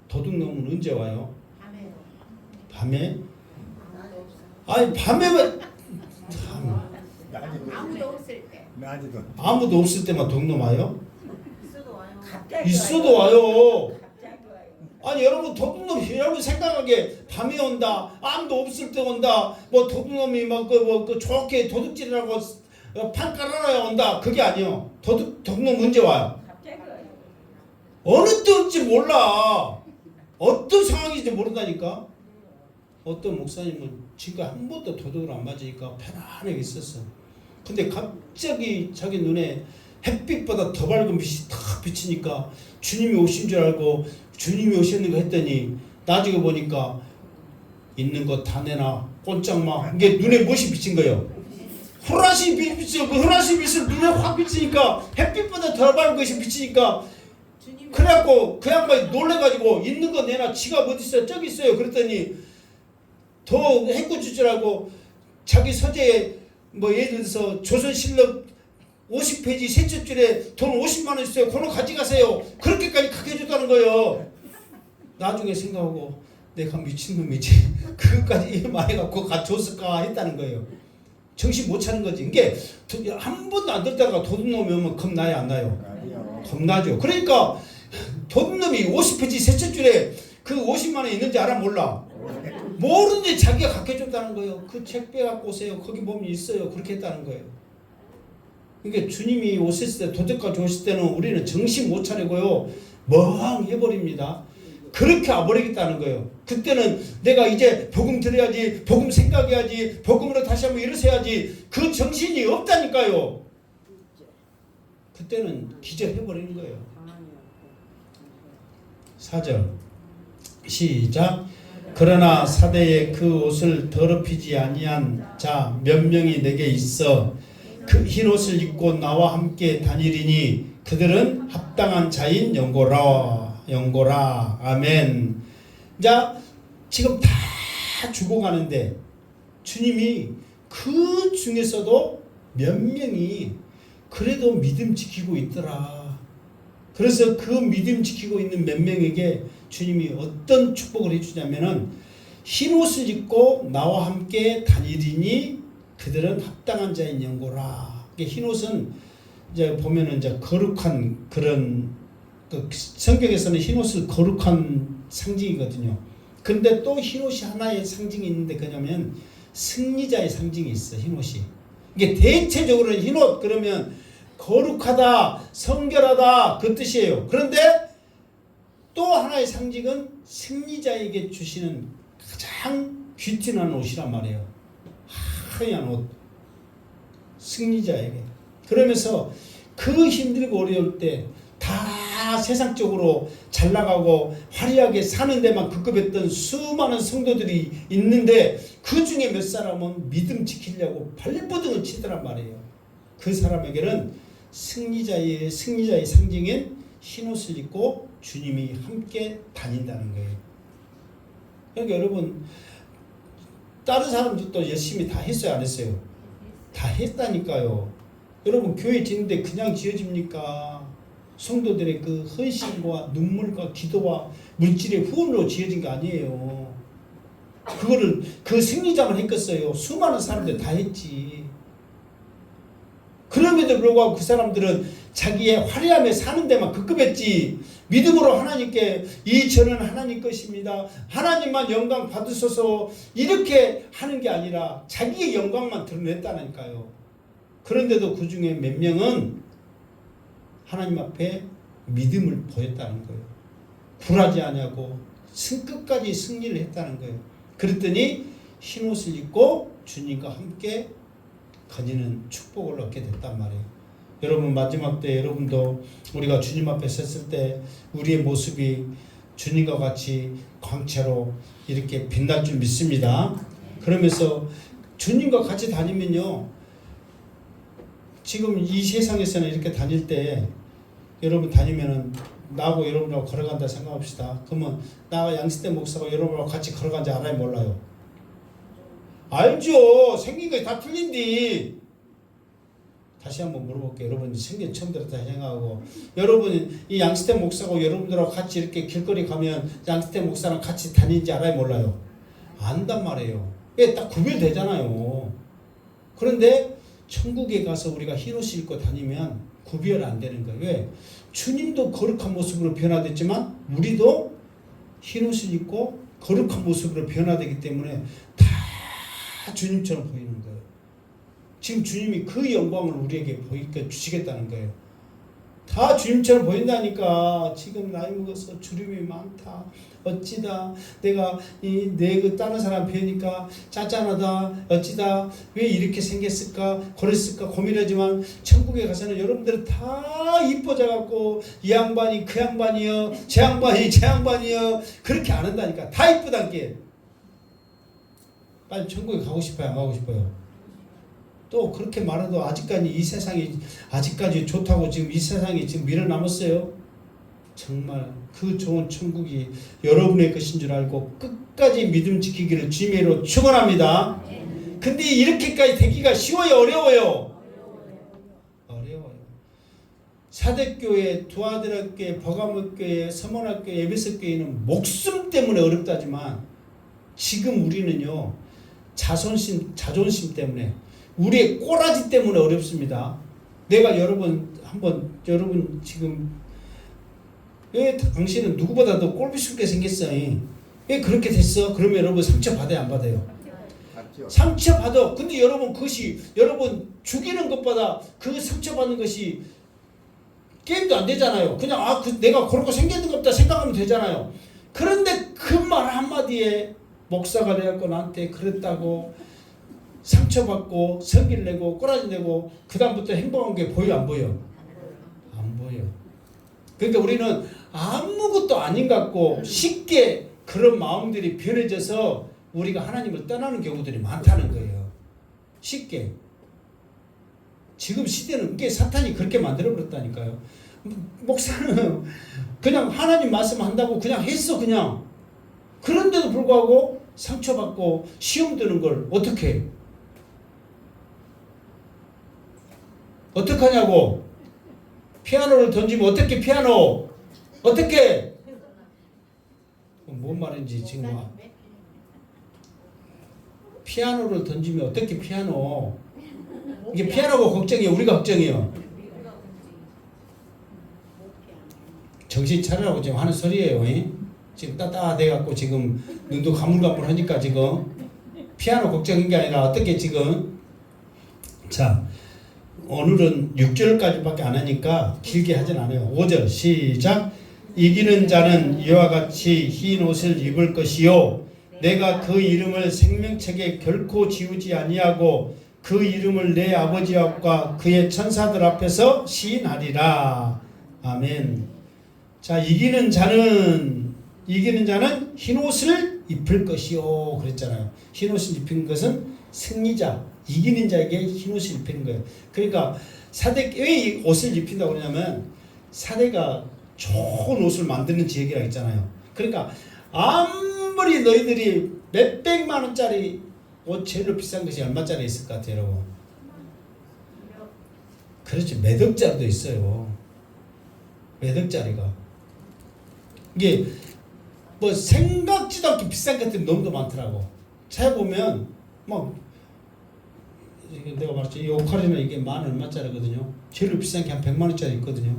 도둑놈은 언제 와요? 밤에? 아니 밤에만 아무도 없을 때. 아무도 없을 때만 도둑놈 와요? 있어도 와요. 있어도 와요. 아니 여러분 도둑놈 여러분 생각하기에 밤에 온다 아무도 없을 때 온다 뭐 도둑놈이 그 좋게 도둑질하고 판 깔아놔야 온다 그게 아니요. 도둑놈 언제 와요? 어느 때 올지 몰라. 어떤 상황인지 모른다니까. 어떤 목사님은 지가 한 번도 도둑을 안 맞으니까 편안하게 있었어. 근데 갑자기 자기 눈에 햇빛보다 더 밝은 빛이 탁 비치니까 주님이 오신 줄 알고 주님이 오셨는가 했더니 나중에 보니까 있는 거 다 내놔 꼼짝마. 이게 눈에 무엇이 비친 거예요? 후라시 빛이 비치고 그 후라시 빛을 눈에 확 비치니까 햇빛보다 더 밝은 것이 비치니까 그래갖고 그 양반이 놀래가지고 있는 거 내놔 지갑 어디 있어요? 저기 있어요. 그랬더니 더 해코줄 줄 알고 자기 서재에 뭐 예를 들어서 조선실록 50페이지 셋째 줄에 돈 50만 원 있어요. 그거 가져가세요. 그렇게까지 크게 해줬다는 거예요. 나중에 생각하고 내가 미친놈이지. 그것까지 많이 갖고 가져왔을까 했다는 거예요. 정신 못 차는 거지. 이게 한 번도 안 들다가 도둑놈이 오면 겁나요 안 나요? 겁나죠. 그러니까 도둑놈이 50페이지 셋째 줄에 그 50만 원 있는지 알아 몰라? 모르는데 자기가 갖게 해줬다는 거예요. 그 책 빼갖고 오세요. 거기 보면 있어요. 그렇게 했다는 거예요. 그러니까 주님이 오셨을 때 도둑까지 오실 때는 우리는 정신 못 차리고요. 멍해버립니다. 그렇게 와버리겠다는 거예요. 그때는 내가 이제 복음 들어야지, 복음 생각해야지, 복음으로 다시 한번 일어서야지. 그 정신이 없다니까요. 그때는 기절해버리는 거예요. 4절 시작. 그러나 사대에 그 옷을 더럽히지 아니한 자 몇 명이 내게 있어 그 흰 옷을 입고 나와 함께 다니리니 그들은 합당한 자인 영고라. 아멘. 자, 지금 다 죽어가는데 주님이 그 중에서도 몇 명이 그래도 믿음 지키고 있더라. 그래서 그 믿음 지키고 있는 몇 명에게 주님이 어떤 축복을 해주냐면은 흰 옷을 입고 나와 함께 다니리니 그들은 합당한 자인 영고라. 흰 옷은 이제 보면은 이제 거룩한 그런 그 성경에서는 흰 옷을 거룩한 상징이거든요. 그런데 또 흰 옷이 하나의 상징이 있는데 그냐면 승리자의 상징이 있어. 흰 옷이. 이게 대체적으로는 흰 옷 그러면 거룩하다, 성결하다 그 뜻이에요. 그런데 또 하나의 상징은 승리자에게 주시는 가장 귀티나는 옷이란 말이에요. 하얀 옷. 승리자에게. 그러면서 그 힘들고 어려울 때 다 세상적으로 잘 나가고 화려하게 사는 데만 급급했던 수많은 성도들이 있는데 그 중에 몇 사람은 믿음 지키려고 발버둥을 치더란 말이에요. 그 사람에게는 승리자의 상징인 흰옷을 입고 주님이 함께 다닌다는 거예요. 그러니까 여러분 다른 사람들도 열심히 다 했어요 안 했어요? 다 했다니까요. 여러분 교회 짓는데 그냥 지어집니까? 성도들의 그 헌신과 눈물과 기도와 물질의 후원으로 지어진 게 아니에요. 그거를 그 승리자만 했겠어요? 수많은 사람들 다 했지. 그럼에도 불구하고 그 사람들은 자기의 화려함에 사는 데만 급급했지. 믿음으로 하나님께 이 저는 하나님 것입니다. 하나님만 영광 받으소서 이렇게 하는 게 아니라 자기의 영광만 드러냈다니까요. 그런데도 그 중에 몇 명은 하나님 앞에 믿음을 보였다는 거예요. 굴하지 않냐고 끝까지 승리를 했다는 거예요. 그랬더니 흰옷을 입고 주님과 함께 거니는 축복을 얻게 됐단 말이에요. 여러분 마지막 때 여러분도 우리가 주님 앞에 섰을 때 우리의 모습이 주님과 같이 광채로 이렇게 빛날 줄 믿습니다. 그러면서 주님과 같이 다니면요. 지금 이 세상에서는 이렇게 다닐 때 여러분 다니면은 나하고 여러분하고 걸어간다 생각합시다. 그러면 나가 양시대 목사가 여러분하고 같이 걸어간지 알아요 몰라요? 알죠. 생긴 게 다 틀린디. 다시 한번 물어볼게요. 여러분 생긴 처음 들었다 생각하고 여러분 이 양시대 목사하고 여러분들하고 같이 이렇게 길거리 가면 양시대 목사랑 같이 다니는지 알아요 몰라요? 안단 말이에요. 왜 딱 구별되잖아요. 그런데 천국에 가서 우리가 흰옷을 입고 다니면 구별 안 되는 거예요. 왜? 주님도 거룩한 모습으로 변화됐지만 우리도 흰 옷을 입고 거룩한 모습으로 변화되기 때문에 다 주님처럼 보이는 거예요. 지금 주님이 그 영광을 우리에게 보이게 주시겠다는 거예요. 다 주님처럼 보인다니까. 지금 나이 먹어서 주름이 많다. 어찌다 내가 내 다른 사람 뵈니까 짠짠하다. 어찌다 왜 이렇게 생겼을까 그랬을까 고민하지만 천국에 가서는 여러분들은 다 이뻐져 갖고 이 양반이 그 양반이요 제 양반이 제 양반이요 그렇게 안 한다니까. 다 이쁘단게. 빨리 천국에 가고 싶어요 안 가고 싶어요? 또 그렇게 말해도 아직까지 이 세상이 아직까지 좋다고 지금 이 세상이 지금 밀어남았어요. 정말 그 좋은 천국이 여러분의 것인 줄 알고 끝까지 믿음 지키기를 주님으로 축원합니다. 근데 이렇게까지 되기가 쉬워요 어려워요? 어려워요. 사대교회, 두아드라교회, 버가모교회, 서문학교회, 에베소교회는 목숨 때문에 어렵다지만 지금 우리는요 자존심 때문에 우리의 꼬라지 때문에 어렵습니다. 내가 여러분 지금 왜 당신은 누구보다도 꼴비스럽게 생겼어? 왜 그렇게 됐어? 그러면 여러분 상처 받아요 안 받아요? 상처 받아. 근데 여러분 그것이 여러분 죽이는 것보다 그 상처 받는 것이 게임도 안 되잖아요. 그냥 내가 그렇게 생겼는 것보다 생각하면 되잖아요. 그런데 그 말 한마디에 목사가 돼갖고 나한테 그랬다고 상처받고 성기를 내고 꼬라지 내고 그 다음부터 행복한 게 보여 안 보여? 안 보여. 그러니까 우리는 아무것도 아닌 것 같고 쉽게 그런 마음들이 변해져서 우리가 하나님을 떠나는 경우들이 많다는 거예요. 쉽게. 지금 시대는 그게 사탄이 그렇게 만들어버렸다니까요. 목사는 그냥 하나님 말씀한다고 그냥 했어 그냥. 그런데도 불구하고 상처받고 시험 드는 걸 어떻게 해? 어떡하냐고. 피아노를 던지면 어떻게 피아노 어떻게 뭔 말인지 지금 피아노를 던지면 어떻게 피아노 이게 피아노가 걱정이에요 우리가 걱정이에요. 정신 차리라고 지금 하는 소리예요. 지금 따따해 갖고 지금 눈도 가물가물하니까 지금 피아노 걱정인 게 아니라 어떻게 지금. 자 오늘은 6절까지밖에 안 하니까 길게 하진 않아요. 5절 시작. 이기는 자는 이와 같이 흰 옷을 입을 것이요 내가 그 이름을 생명책에 결코 지우지 아니하고 그 이름을 내 아버지 앞과 그의 천사들 앞에서 시인하리라. 아멘. 자 이기는 자는 흰 옷을 입을 것이요 그랬잖아요. 흰 옷을 입힌 것은 승리자 이기는 자에게 흰 옷을 입히는 거예요. 그러니까 사대 왜 옷을 입힌다고 그러냐면 사대가 좋은 옷을 만드는 지역이라고 했잖아요. 그러니까 아무리 너희들이 몇백만 원짜리 옷 제일 비싼 것이 얼마짜리 있을 것 같아요 여러분? 그렇지 몇 억짜리도 있어요. 몇 억짜리가 이게 뭐 생각지도 않게 비싼 것들이 너무 많더라고. 찾아보면 막 내가 말했죠. 이 오카리나 이게 만 얼마짜리거든요. 제일 비싼 게 한 100만 원짜리 있거든요.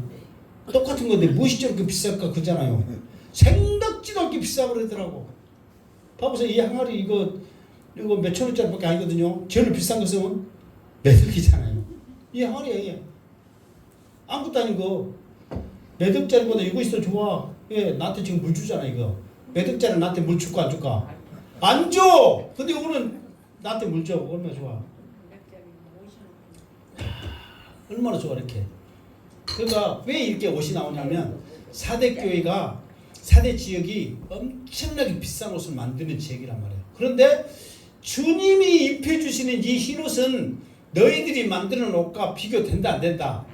똑같은 건데 무엇이 저렇게 비쌀까 그잖아요. 생각지도 않게 비싸 그러더라고. 봐보세요. 이 항아리 이거 몇천 원짜리밖에 아니거든요. 제일 비싼 것은 몇 억이잖아요. 이 항아리야. 아무것도 아니고 몇 억짜리보다 이것이 더 좋아. 예, 나한테 지금 물 주잖아 이거. 몇 억짜리 나한테 물 줄까 안 줄까? 안 줘. 근데 이거는 나한테 물 줘. 얼마나 좋아. 얼마나 좋아 이렇게. 그러니까 왜 이렇게 옷이 나오냐면 사대교회가 사대 지역이 엄청나게 비싼 옷을 만드는 지역이란 말이에요. 그런데 주님이 입혀주시는 이 흰옷은 너희들이 만드는 옷과 비교된다 안 된다?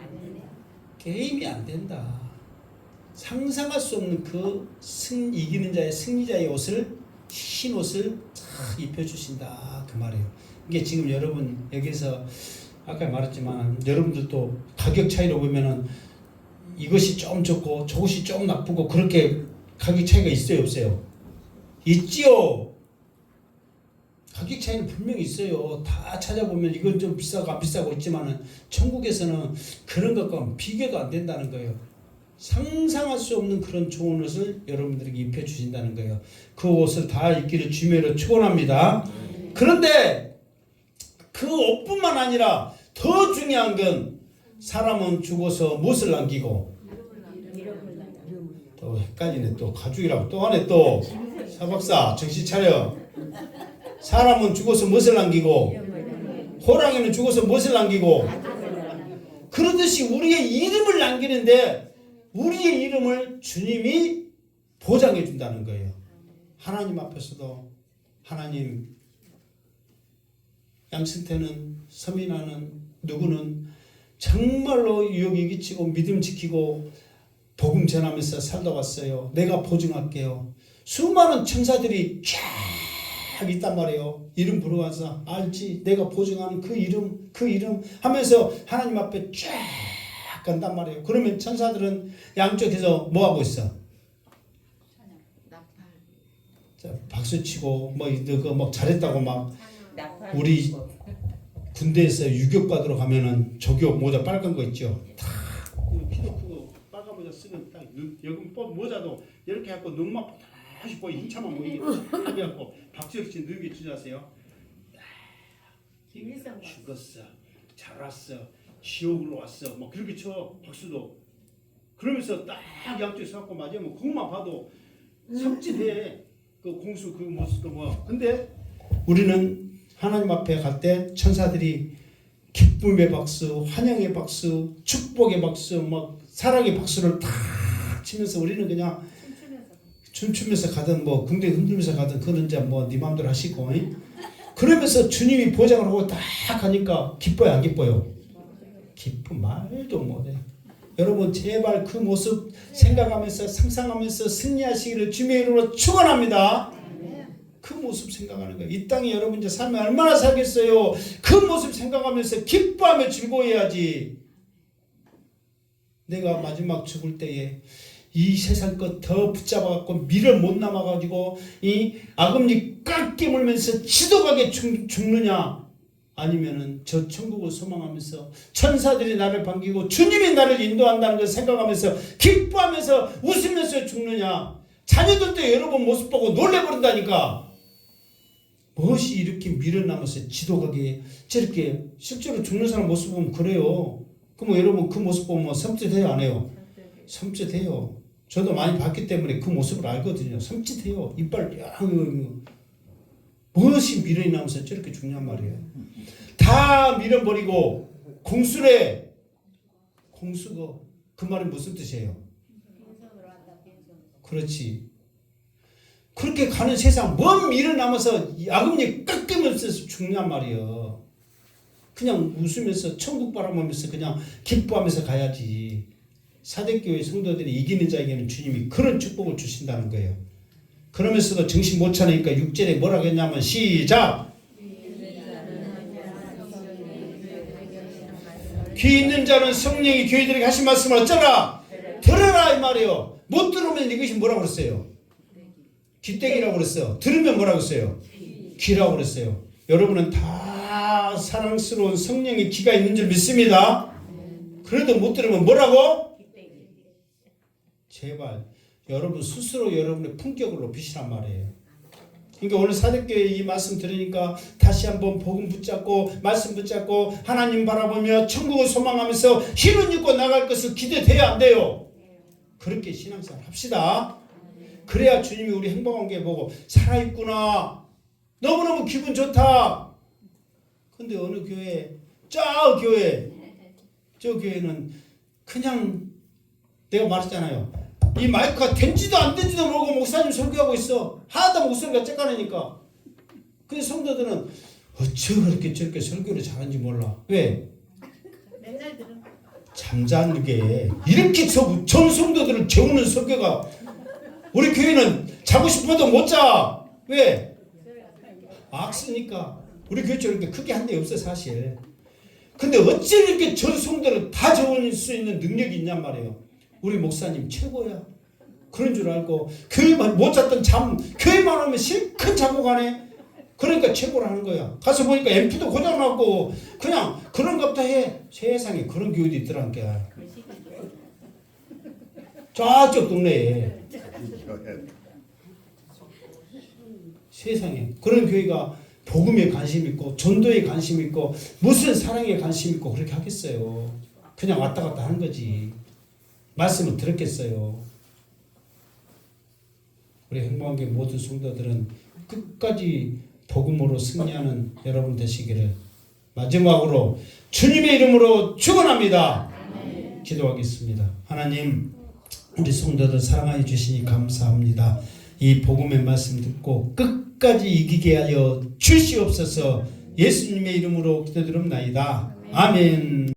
게임이 안 된다. 상상할 수 없는 그 이기는 자의 승리자의 옷을 흰옷을 딱 입혀주신다 그 말이에요. 이게 지금 여러분 여기서 아까 말했지만 여러분들도 가격 차이로 보면은 이것이 좀 좋고 저것이 좀 나쁘고 그렇게 가격 차이가 있어요 없어요? 있지요. 가격 차이는 분명히 있어요. 다 찾아보면 이건 좀 비싸고 안 비싸고 있지만은 천국에서는 그런 것과 비교도 안 된다는 거예요. 상상할 수 없는 그런 좋은 옷을 여러분들에게 입혀주신다는 거예요. 그 옷을 다 입기를 주님으로 축원합니다. 그런데 그 옷뿐만 아니라 더 중요한 건 사람은 죽어서 무엇을 남기고 또 헷갈리네. 또 가죽이라고 또 하네. 또 사박사 정신 차려. 사람은 죽어서 무엇을 남기고 호랑이는 죽어서 무엇을 남기고 그러듯이 우리의 이름을 남기는데 우리의 이름을 주님이 보장해 준다는 거예요. 하나님 앞에서도 하나님 양승태는 서민아는 누구는 정말로 유혹이 끼치고 믿음 지키고 복음 전하면서 살다 왔어요. 내가 보증할게요. 수많은 천사들이 쫙 있단 말이에요. 이름 부르면서 알지 내가 보증하는 그 이름 하면서 하나님 앞에 쫙 간단 말이에요. 그러면 천사들은 양쪽에서 뭐하고 있어? 자, 박수치고 뭐 잘했다고 막 우리 군대에서 유격받으러 가면은 조교 모자 빨간 거 있죠. 다 키도 크고 빨간 모자 쓰는 딱 여기 모자도 이렇게 갖고 눈만 다시 보이 힘차만 보이게 딱 해갖고 박수치 누게 주자세요. 죽었어, 잘 왔어, 지옥으로 왔어, 뭐 그렇게 쳐 박수도. 그러면서 딱 양쪽에 서갖고 맞으면 그것만 봐도 섬찟해. 그 공수 그 모습도 뭐. 근데 우리는 하나님 앞에 갈 때 천사들이 기쁨의 박수, 환영의 박수, 축복의 박수, 막 사랑의 박수를 다 치면서 우리는 그냥 춤추면서 가든 뭐 궁뎅이 흔들면서 가든 그런 이제 뭐 네 마음대로 하시고 그러면서 주님이 보장을 하고 딱 가니까 기뻐요 안 기뻐요? 기뻐 말도 못해. 여러분 제발 그 모습 생각하면서 상상하면서 승리하시기를 주님의 이름으로 축원합니다. 그 모습 생각하는 거예요. 이 땅에 여러분 이제 삶에 얼마나 살겠어요. 그 모습 생각하면서 기뻐하며 즐거워해야지. 내가 마지막 죽을 때에 이 세상 것 더 붙잡아갖고 미를 못 남아가지고 이 아금니 꽉 깨물면서 지독하게 죽느냐, 아니면은 저 천국을 소망하면서 천사들이 나를 반기고 주님이 나를 인도한다는 걸 생각하면서 기뻐하면서 웃으면서 죽느냐. 자녀들도 여러분 모습 보고 놀래버린다니까. 무엇이 이렇게 미련 남아서 지독하게 저렇게 실제로 죽는 사람 모습 보면 그래요. 그럼 여러분 그 모습 보면 섬찟해요 안 해요? 섬찟해요. 저도 많이 봤기 때문에 그 모습을 알거든요. 섬찟해요. 이빨 무엇이 미련이 남아서 저렇게 죽냔 말이에요. 다 밀어버리고 공수래. 공수고 그 말은 무슨 뜻이에요? 그렇지. 그렇게 가는 세상 뭔 미련 남아서 야금니 깎으면서 죽냔 말이에요. 그냥 웃으면서 천국 바라보면서 그냥 기뻐하면서 가야지. 사대교회 성도들이 이기는 자에게는 주님이 그런 축복을 주신다는 거예요. 그러면서도 정신 못 차리니까 6절에 뭐라고 했냐면 시작! 귀 있는 자는 성령이 교회들에게 하신 말씀을 어쩌라? 들어라 이 말이에요. 못 들으면 이것이 뭐라고 그랬어요? 귀때기라고 그랬어요. 들으면 뭐라고 했어요? 귀라고 그랬어요. 여러분은 다 사랑스러운 성령의 귀가 있는 줄 믿습니다. 그래도 못 들으면 뭐라고? 제발 여러분 스스로 여러분의 품격을 높이시란 말이에요. 그러니까 오늘 사대교회 이 말씀 들으니까 다시 한번 복음 붙잡고 말씀 붙잡고 하나님 바라보며 천국을 소망하면서 힘을 입고 나갈 것을 기대돼야 안 돼요. 그렇게 신앙생활 합시다. 그래야 주님이 우리 행복한 게 보고 살아있구나, 너무너무 기분 좋다. 근데 어느 교회, 저 교회는 그냥 내가 말했잖아요. 이 마이크가 된지도 안 된지도 모르고 목사님 설교하고 있어. 하나도 목소리가 쬐까내니까. 근데 성도들은 어째 그렇게 저렇게 설교를 잘하는지 몰라. 왜? 맨날 들어. 잠자게 이렇게 전 성도들을 재우는 설교가, 우리 교회는 자고 싶어도 못 자. 왜? 악쓰니까. 우리 교회처럼 이렇게 크게 한 데 없어 사실. 근데 어째 이렇게 전 성도를 다 재울 수 있는 능력이 있냔 말이에요. 우리 목사님 최고야. 그런 줄 알고 교회만 못 잤던 잠, 교회만 오면 실컷 자고 가네. 그러니까 최고라는 거야. 가서 보니까 앰프도 고장났고 그냥 그런 것도 해. 세상에 그런 교회도 있더라니까. 저쪽 동네에. 세상에 그런 교회가 복음에 관심 있고 전도에 관심 있고 무슨 사랑에 관심 있고 그렇게 하겠어요. 그냥 왔다 갔다 하는 거지. 말씀을 들었겠어요. 우리 행복한교회 모든 성도들은 끝까지 복음으로 승리하는 여러분 되시기를 마지막으로 주님의 이름으로 축원합니다. 기도하겠습니다. 하나님, 우리 성도들 사랑해 주시니 감사합니다. 이 복음의 말씀 듣고 끝까지 이기게 하여 주시옵소서. 예수님의 이름으로 기도드립나이다. 아멘.